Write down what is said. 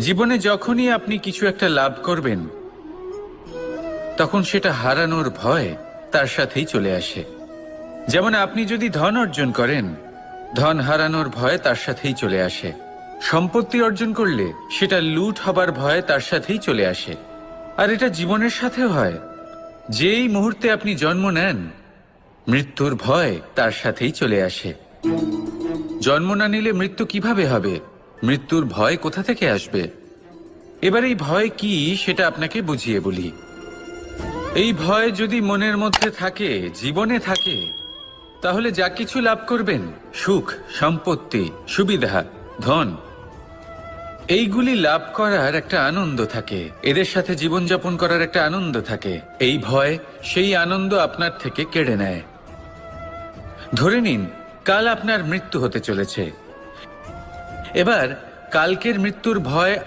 জীবনে যখনই আপনি কিছু একটা লাভ করবেন তখন সেটা হারানোর ভয় তার সাথেই চলে আসে। যেমন আপনি যদি ধন অর্জন করেন, ধন হারানোর ভয় তার সাথেই চলে আসে। সম্পত্তি অর্জন করলে সেটা লুট হবার ভয় তার সাথেই চলে আসে। আর এটা জীবনের সাথেও হয়। যেই মুহূর্তে আপনি জন্ম নেন, মৃত্যুর ভয় তার সাথেই চলে আসে। জন্ম না নিলে মৃত্যু কিভাবে হবে? মৃত্যুর ভয় কোথা থেকে আসবে? এবার এই ভয় কি সেটা আপনাকে বুঝিয়ে বলি। এই ভয় যদি মনের মধ্যে থাকে, জীবনে থাকে, তাহলে যা কিছু লাভ করবেন, সুখ, সম্পত্তি, সুবিধা, ধন, এইগুলি লাভ করার একটা আনন্দ থাকে, এদের সাথে জীবনযাপন করার একটা আনন্দ থাকে। এই ভয় সেই আনন্দ আপনার থেকে কেড়ে নেয়। ধরে নিন কাল আপনার মৃত্যু হতে চলেছে। এবার কালকের মৃত্যুর ভয়